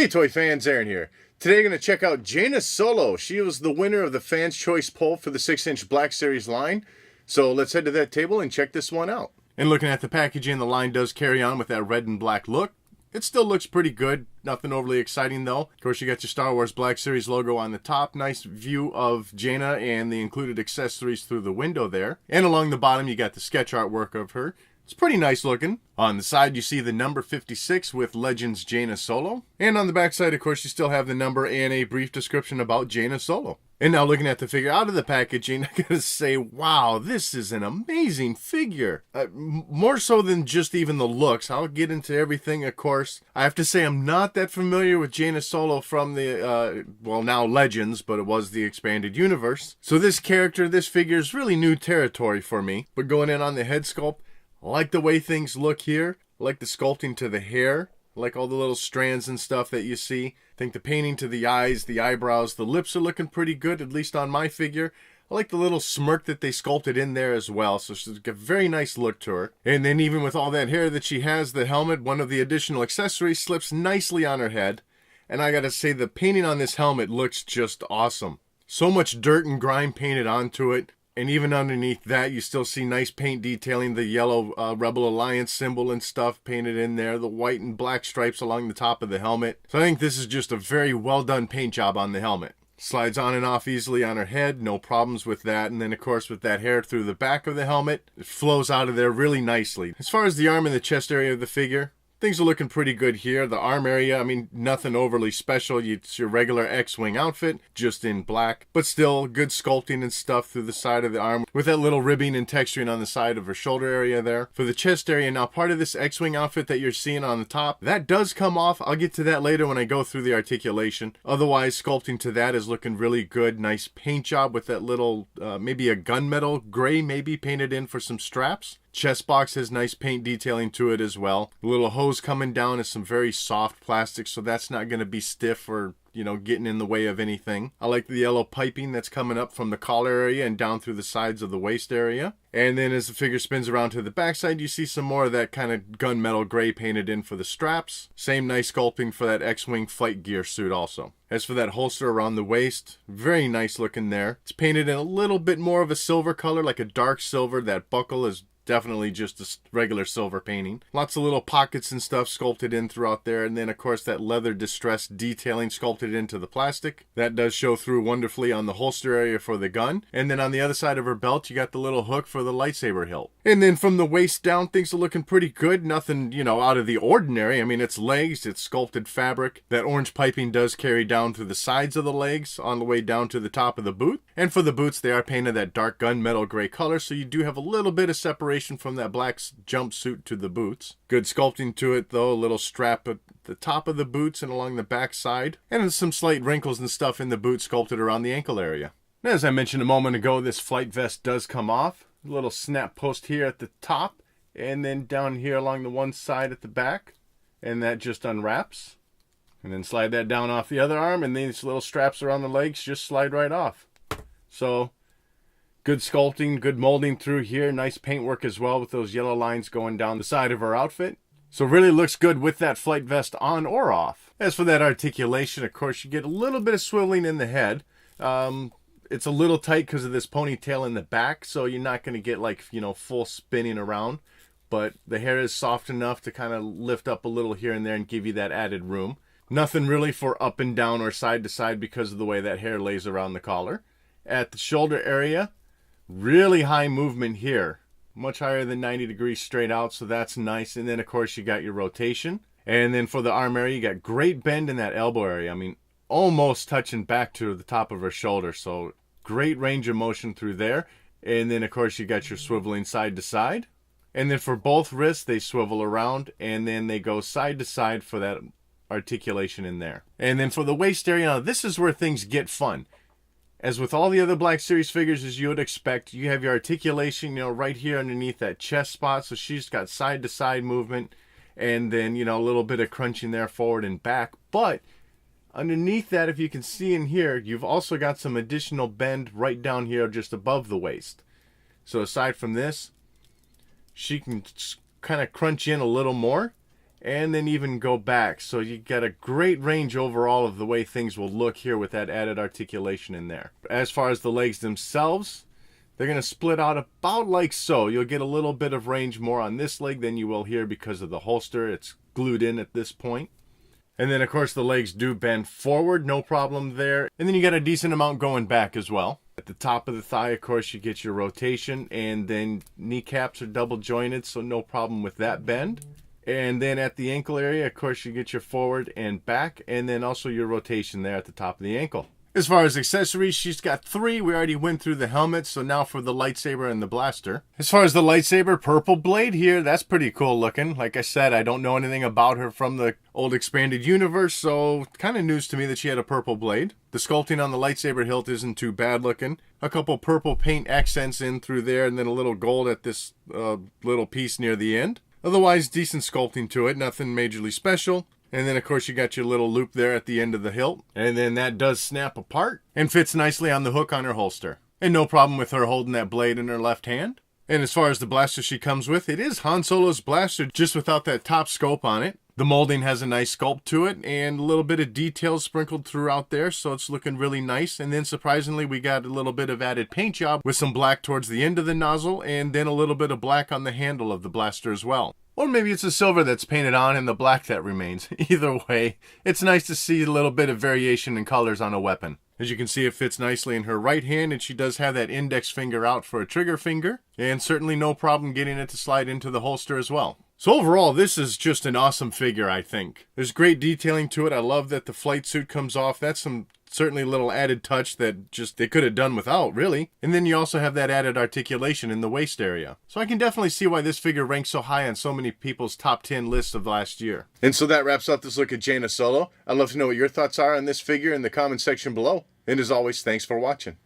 Hey toy fans, Aaron here. Today we're going to check out Jaina Solo. She was the winner of the Fans Choice poll for the 6-inch Black Series line. So let's head to that table and check this one out. And looking at the packaging, the line does carry on with that red and black look. It still looks pretty good. Nothing overly exciting though. Of course, you got your Star Wars Black Series logo on the top. Nice view of Jaina and the included accessories through the window there. And along the bottom, you got the sketch artwork of her. It's pretty nice looking. On the side, you see the number 56 with Legends Jaina Solo. And on the back side, of course, you still have the number and a brief description about Jaina Solo. And now looking at the figure out of the packaging, I gotta say, wow, this is an amazing figure. More so than just even the looks. I'll get into everything, of course. I have to say I'm not that familiar with Jaina Solo from the, well, now Legends, but it was the expanded universe. So this character, this figure is really new territory for me. But going in on the head sculpt, I like the way things look here. I like the sculpting to the hair. I like all the little strands and stuff that you see. I think the painting to the eyes, the eyebrows, the lips are looking pretty good, at least on my figure. I like the little smirk that they sculpted in there as well. So she's got a very nice look to her. And then even with all that hair that she has, the helmet, one of the additional accessories, slips nicely on her head. And I gotta say, the painting on this helmet looks just awesome. So much dirt and grime painted onto it. And even underneath that, you still see nice paint detailing, the yellow Rebel Alliance symbol and stuff painted in there, the white and black stripes along the top of the helmet. So I think this is just a very well done paint job on the helmet. Slides on and off easily on her head, no problems with that. And then, of course, with that hair through the back of the helmet, it flows out of there really nicely. As far as the arm and the chest area of the figure, things are looking pretty good here. The arm area, I mean, nothing overly special. It's your regular X-Wing outfit, just in black. But still, good sculpting and stuff through the side of the arm, with that little ribbing and texturing on the side of her shoulder area there. For the chest area, now part of this X-Wing outfit that you're seeing on the top, that does come off. I'll get to that later when I go through the articulation. Otherwise, sculpting to that is looking really good. Nice paint job with that little, maybe a gunmetal gray maybe painted in for some straps. Chest box has nice paint detailing to it as well. The little hose coming down is some very soft plastic, so that's not going to be stiff or, you know, getting in the way of anything. I like the yellow piping that's coming up from the collar area and down through the sides of the waist area. And then as the figure spins around to the backside, you see some more of that kind of gunmetal gray painted in for the straps. Same nice sculpting for that X-Wing flight gear suit also. As for that holster around the waist, very nice looking there. It's painted in a little bit more of a silver color, like a dark silver. That buckle is definitely just a regular silver painting. Lots of little pockets and stuff sculpted in throughout there. And then, of course, that leather distressed detailing sculpted into the plastic. That does show through wonderfully on the holster area for the gun. And then on the other side of her belt, you got the little hook for the lightsaber hilt. And then from the waist down, things are looking pretty good. Nothing, you know, out of the ordinary. I mean, it's legs, it's sculpted fabric. That orange piping does carry down through the sides of the legs on the way down to the top of the boot. And for the boots, they are painted that dark gunmetal gray color. So you do have a little bit of separation from that black jumpsuit to the boots. Good sculpting to it though, a little strap at the top of the boots and along the back side, and some slight wrinkles and stuff in the boot sculpted around the ankle area. And as I mentioned a moment ago, this flight vest does come off. A little snap post here at the top, and then down here along the one side at the back, and that just unwraps. And then slide that down off the other arm, and these little straps around the legs just slide right off. So good sculpting, good molding through here. Nice paintwork as well with those yellow lines going down the side of her outfit. So really looks good with that flight vest on or off. As for that articulation, of course, you get a little bit of swiveling in the head. It's a little tight because of this ponytail in the back, so you're not going to get like, you know, full spinning around. But the hair is soft enough to kind of lift up a little here and there and give you that added room. Nothing really for up and down or side to side because of the way that hair lays around the collar. At the shoulder area, really high movement here, much higher than 90 degrees straight out, so that's nice. And then, of course, you got your rotation. And then for the arm area, you got great bend in that elbow area. I mean, almost touching back to the top of her shoulder, so great range of motion through there. And then, of course, you got your swiveling side to side. And then for both wrists, they swivel around, and then they go side to side for that articulation in there. And then for the waist area, now this is where things get fun. As with all the other Black Series figures, as you would expect, you have your articulation, you know, right here underneath that chest spot. So she's got side-to-side movement, and then, you know, a little bit of crunching there forward and back. But underneath that, if you can see in here, you've also got some additional bend right down here just above the waist. So aside from this, she can kind of crunch in a little more. and then even go back. So you get a great range overall of the way things will look here with that added articulation in there. As far as the legs themselves, they're going to split out about like so. You'll get a little bit of range more on this leg than you will here because of the holster. It's glued in at this point. And then, of course, the legs do bend forward, no problem there. And then you got a decent amount going back as well. At the top of the thigh, of course, you get your rotation, and then kneecaps are double jointed, so no problem with that bend. And then at the ankle area, of course, you get your forward and back, and then also your rotation there at the top of the ankle. As far as accessories, she's got 3. We already went through the helmet, so now for the lightsaber and the blaster. As far as the lightsaber, purple blade here, that's pretty cool looking. Like I said, I don't know anything about her from the old expanded universe, so kind of news to me that she had a purple blade. The sculpting on the lightsaber hilt isn't too bad looking. A couple purple paint accents in through there, and then a little gold at this little piece near the end. Otherwise, decent sculpting to it, nothing majorly special. And then, of course, you got your little loop there at the end of the hilt. And then that does snap apart and fits nicely on the hook on her holster. And no problem with her holding that blade in her left hand. And as far as the blaster she comes with, it is Han Solo's blaster, just without that top scope on it. The molding has a nice sculpt to it and a little bit of details sprinkled throughout there, so it's looking really nice. And then surprisingly, we got a little bit of added paint job with some black towards the end of the nozzle and then a little bit of black on the handle of the blaster as well. Or maybe it's the silver that's painted on and the black that remains. Either way, it's nice to see a little bit of variation in colors on a weapon. As you can see, it fits nicely in her right hand, and she does have that index finger out for a trigger finger, and certainly no problem getting it to slide into the holster as well. So overall, this is just an awesome figure, I think. There's great detailing to it. I love that the flight suit comes off. That's some certainly a little added touch that just they could have done without, really. And then you also have that added articulation in the waist area. So I can definitely see why this figure ranks so high on so many people's top 10 lists of last year. And so that wraps up this look at Jaina Solo. I'd love to know what your thoughts are on this figure in the comment section below. And as always, thanks for watching.